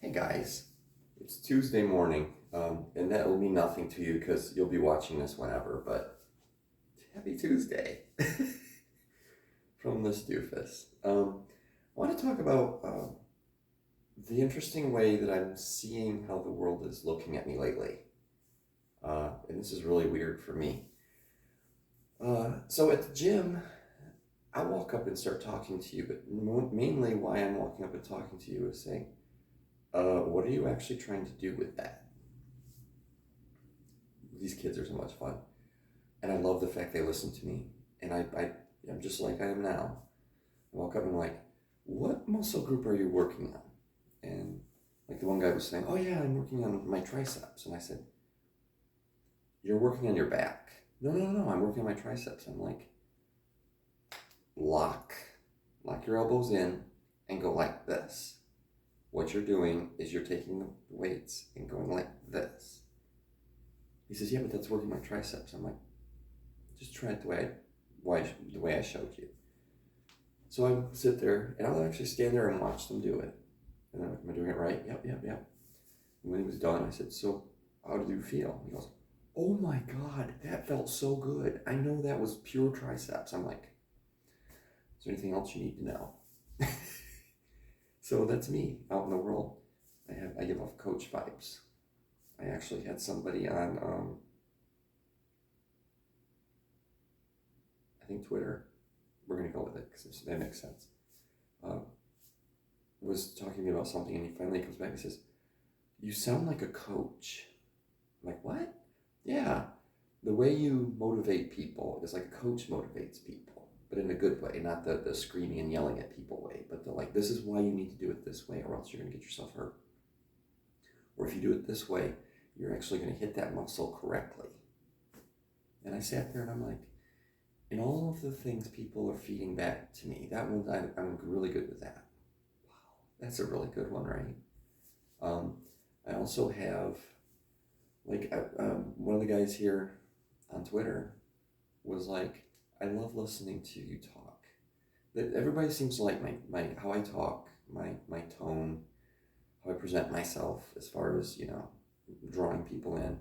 Hey guys, it's Tuesday morning, and that will mean nothing to you because you'll be watching this whenever, but happy Tuesday from this doofus. I want to talk about the interesting way that I'm seeing how the world is looking at me lately. And this is really weird for me. So at the gym, I walk up and start talking to you, but mainly why I'm walking up and talking to you is saying, what are you actually trying to do with that? These kids are so much fun. And I love the fact they listen to me. And I'm just like I am now. I walk up and I'm like, what muscle group are you working on? And like the one guy was saying, oh yeah, I'm working on my triceps. And I said, you're working on your back. No, no, no, I'm working on my triceps. I'm like, lock your elbows in and go like this. What you're doing is you're taking the weights and going like this. He says, yeah, but that's working my triceps. I'm like, just try it the way I showed you. So I sit there and I'll actually stand there and watch them do it. And then, am I doing it right? Yep, yep, yep. And when he was done, I said, so how did you feel? He goes, oh my God, that felt so good. I know that was pure triceps. I'm like, is there anything else you need to know? So that's me out in the world. I give off coach vibes. I actually had somebody on, I think Twitter. We're going to go with it because that makes sense. Was talking to me about something, and he finally comes back and says, you sound like a coach. I'm like, what? Yeah. The way you motivate people is like a coach motivates people, but in a good way, not the screaming and yelling at people way, but the like, this is why you need to do it this way, or else you're going to get yourself hurt. Or if you do it this way, you're actually going to hit that muscle correctly. And I sat there and I'm like, in all of the things people are feeding back to me, that one, I'm really good with that. Wow, that's a really good one, right? I also have, like, one of the guys here on Twitter was like, I love listening to you talk. That everybody seems to like my how I talk, my tone, how I present myself as far as, drawing people in.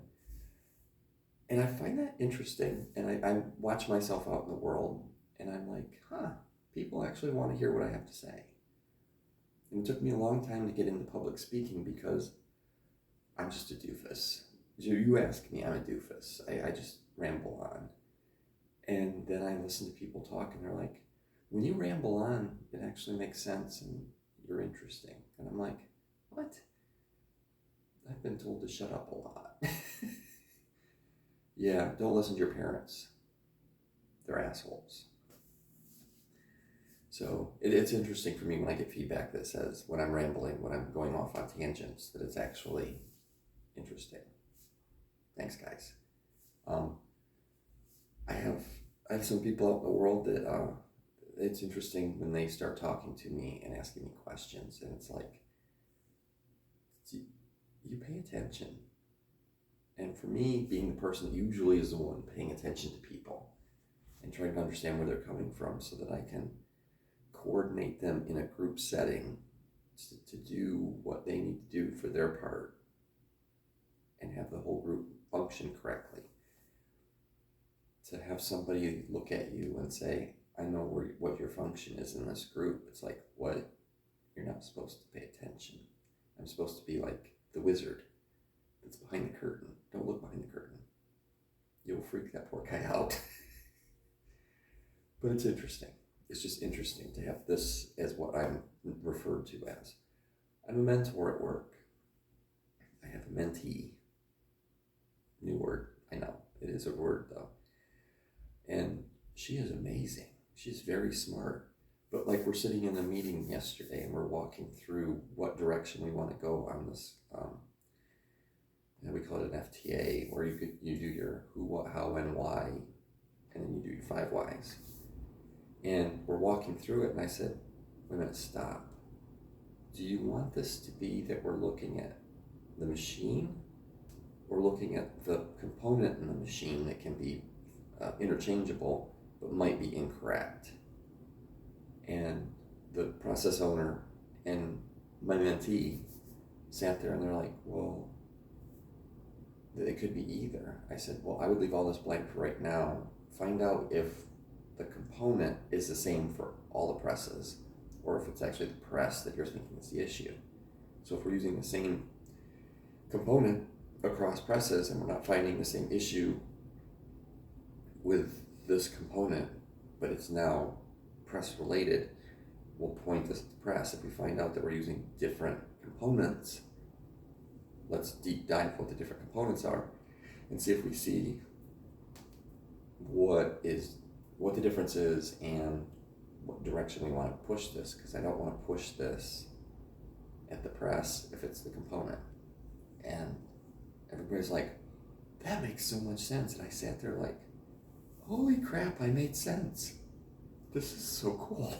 And I find that interesting. And I watch myself out in the world and I'm like, people actually want to hear what I have to say. And it took me a long time to get into public speaking because I'm just a doofus. You ask me, I'm a doofus. I just ramble on. And then I listen to people talk and they're like, when you ramble on, it actually makes sense and you're interesting. And I'm like, what? I've been told to shut up a lot. Yeah, don't listen to your parents. They're assholes. So it's interesting for me when I get feedback that says when I'm rambling, when I'm going off on tangents, that it's actually interesting. Thanks, guys. Um, I have some people out in the world that it's interesting when they start talking to me and asking me questions, and it's like, you pay attention. And for me, being the person that usually is the one paying attention to people and trying to understand where they're coming from so that I can coordinate them in a group setting to do what they need to do for their part and have the whole group function correctly. To have somebody look at you and say, I know what your function is in this group. It's like, what? You're not supposed to pay attention. I'm supposed to be like the wizard that's behind the curtain. Don't look behind the curtain. You'll freak that poor guy out. But it's interesting. It's just interesting to have this as what I'm referred to as. I'm a mentor at work. I have a mentee. New word. I know. It is a word though. And she is amazing. She's very smart. But like we're sitting in a meeting yesterday and we're walking through what direction we want to go on this, we call it an FTA, where you do your who, what, how, when, why, and then you do your 5 whys. And we're walking through it and I said, wait a minute, stop. Do you want this to be that we're looking at the machine or looking at the component in the machine that can be interchangeable but might be incorrect? And the process owner and my mentee sat there and they're like, well, it could be either. I said, well, I would leave all this blank for right now. Find out if the component is the same for all the presses, or if it's actually the press that you're thinking is the issue. So if we're using the same component across presses and we're not finding the same issue with this component, but it's now press related, we'll point this at the press. If we find out that we're using different components, let's deep dive what the different components are and see if we see what the difference is and what direction we want to push this, because I don't want to push this at the press if it's the component. And everybody's like, that makes so much sense. And I sat there like, holy crap, I made sense. This is so cool.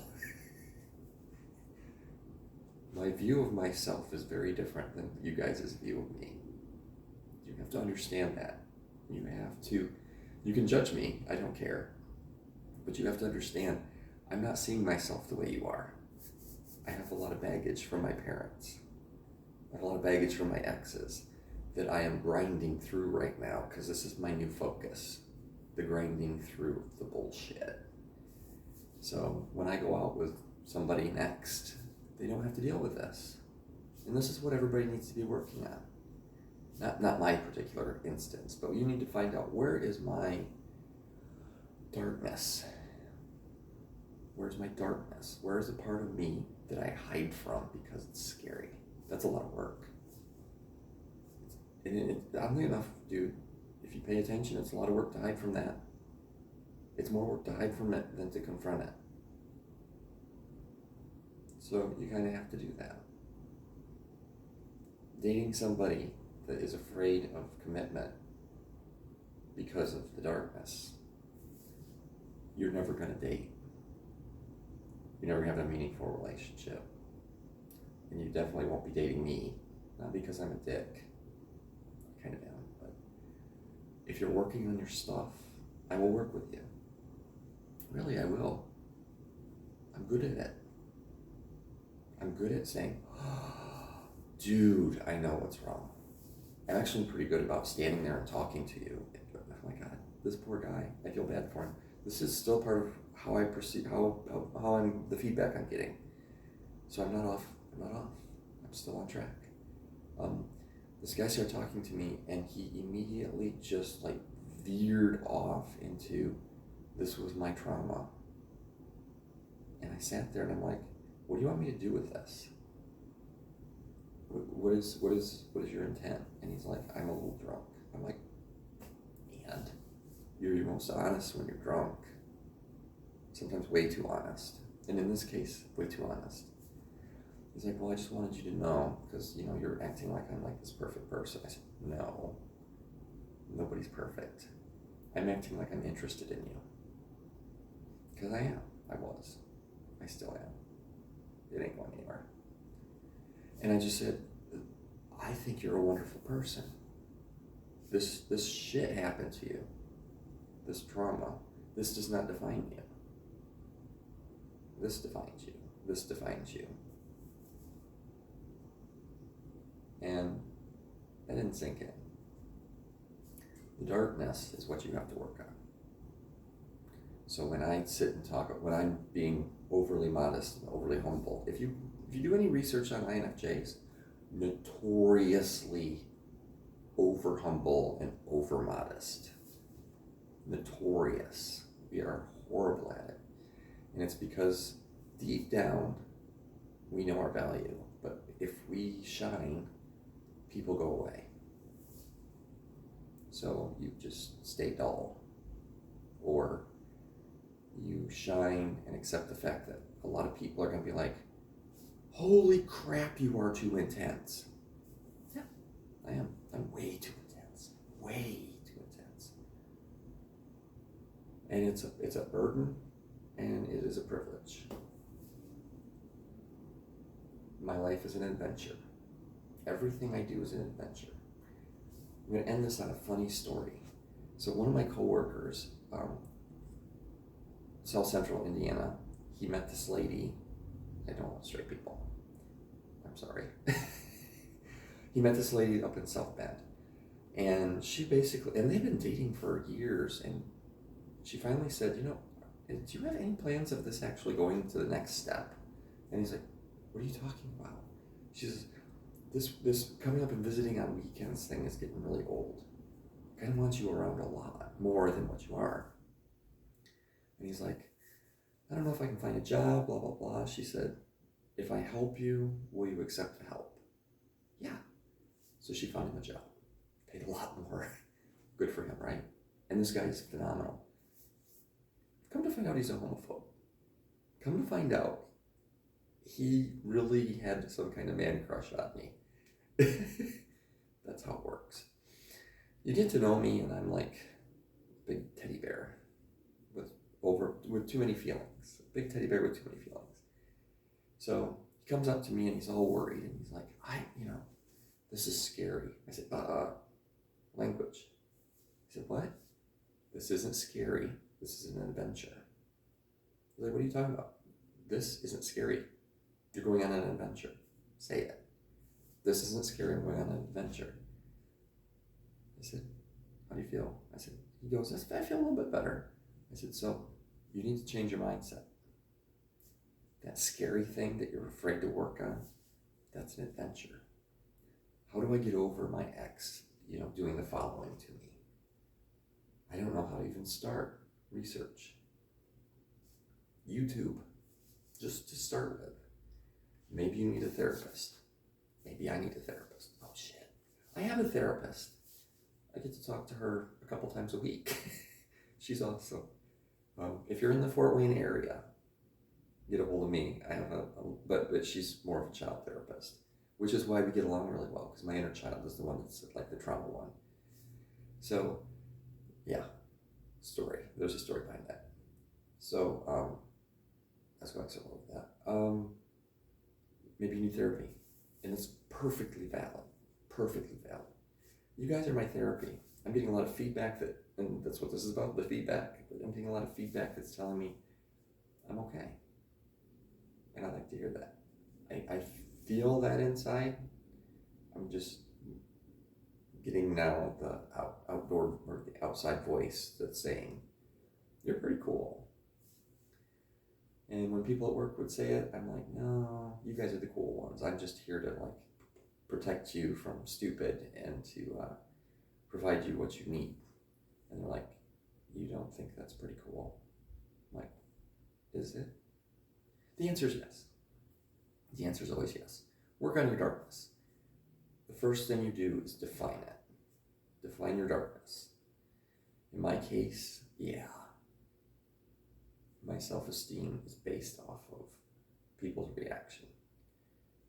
My view of myself is very different than you guys' view of me. You have to understand that. You can judge me, I don't care. But you have to understand, I'm not seeing myself the way you are. I have a lot of baggage from my parents. I have a lot of baggage from my exes that I am grinding through right now, because this is my new focus, the grinding through the bullshit. So when I go out with somebody next, they don't have to deal with this. And this is what everybody needs to be working on. Not my particular instance, but you need to find out, where is my darkness? Where's my darkness? Where is the part of me that I hide from because it's scary? That's a lot of work. And oddly enough, dude, if you pay attention, it's a lot of work to hide from that. It's more work to hide from it than to confront it. So you kind of have to do that. Dating somebody that is afraid of commitment because of the darkness, you're never going to date. You're never going to have a meaningful relationship. And you definitely won't be dating me. Not because I'm a dick. I kind of am. But if you're working on your stuff, I will work with you. Really, I will. I'm good at it. I'm good at saying, oh, dude, I know what's wrong. I'm actually pretty good about standing there and talking to you. Oh my God, this poor guy, I feel bad for him. This is still part of how I perceive, how I'm, the feedback I'm getting. So I'm not off. I'm still on track. This guy started talking to me and he immediately just like veered off into, this was my trauma. And I sat there and I'm like, what do you want me to do with this? What is your intent? And he's like, I'm a little drunk. I'm like, and you're your most honest when you're drunk. Sometimes way too honest. And in this case, way too honest. He's like, well, I just wanted you to know, because, you know, you're acting like I'm like this perfect person. I said, no, nobody's perfect. I'm acting like I'm interested in you. Because I am. I was. I still am. It ain't going anywhere. And I just said, I think you're a wonderful person. This shit happened to you. This trauma. This does not define you. This defines you. This defines you. And that didn't sink in. The darkness is what you have to work on. So when I sit and talk, when I'm being overly modest and overly humble, if you do any research on INFJs, notoriously over humble and over modest. Notorious. We are horrible at it. And it's because deep down, we know our value. But if we shine, people go away. So you just stay dull. Or you shine and accept the fact that a lot of people are going to be like, holy crap, you are too intense. Yeah, I am. I'm way too intense. Way too intense. And it's a burden, and it is a privilege. My life is an adventure. Everything I do is an adventure. I'm going to end this on a funny story. So one of my coworkers, South Central Indiana, he met this lady. I don't want straight people. I'm sorry. he met this lady up in South Bend, and she basically, and they've been dating for years, and she finally said, you know, do you have any plans of this actually going to the next step? And he's like, what are you talking about? She says, this coming up and visiting on weekends thing is getting really old. I kind of want you around a lot more than what you are. And he's like, I don't know if I can find a job, blah, blah, blah. She said, if I help you, will you accept the help? Yeah. So she found him a job. Paid a lot more. Good for him, right? And this guy's phenomenal. Come to find out he's a homophobe. Come to find out he really had some kind of man crush on me. That's how it works. You get to know me and I'm like a big teddy bear with too many feelings. A big teddy bear with too many feelings. So he comes up to me and he's all worried and he's like, this is scary. I said, language. He said, what? This isn't scary. This is an adventure. I was like, what are you talking about? This isn't scary. You're going on an adventure. Say it. This isn't scary. I'm going on an adventure. I said, how do you feel? I said, he goes, I feel a little bit better. I said, so you need to change your mindset. That scary thing that you're afraid to work on, that's an adventure. How do I get over my ex, doing the following to me? I don't know how to even start. Research. YouTube. Just to start with. Maybe you need a therapist. Maybe I need a therapist. Oh shit. I have a therapist. I get to talk to her a couple times a week. She's awesome. If you're in the Fort Wayne area, get a hold of me. I have but she's more of a child therapist, which is why we get along really well, because my inner child is the one that's like the trauma one. So, yeah, story. There's a story behind that. So, that's why I said all of that. Maybe you need therapy, and it's perfectly valid. Perfectly valid. You guys are my therapy. I'm getting a lot of feedback and that's what this is about, the feedback. I'm getting a lot of feedback that's telling me I'm okay. And I like to hear that. I feel that inside. I'm just getting now the outdoor or the outside voice that's saying, you're pretty cool. And when people at work would say it, I'm like, no, you guys are the cool ones. I'm just here to like protect you from stupid and to provide you what you need. And they're like, you don't think that's pretty cool? I'm like, is it? The answer is yes. The answer is always yes. Work on your darkness. The first thing you do is define it. Define your darkness. In my case, yeah. My self-esteem is based off of people's reaction.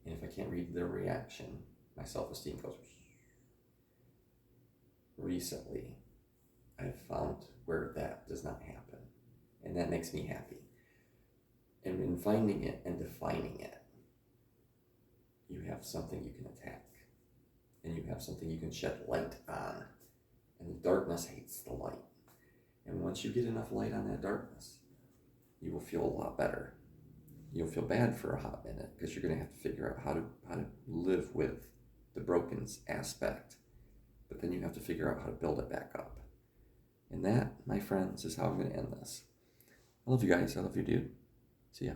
And if I can't read their reaction, my self-esteem goes. Recently, I've found where that does not happen. And that makes me happy. And in finding it and defining it, you have something you can attack. And you have something you can shed light on. And the darkness hates the light. And once you get enough light on that darkness, you will feel a lot better. You'll feel bad for a hot minute because you're going to have to figure out how to live with the broken aspect. But then you have to figure out how to build it back up. And that, my friends, is how I'm going to end this. I love you guys. I love you, dude. See ya.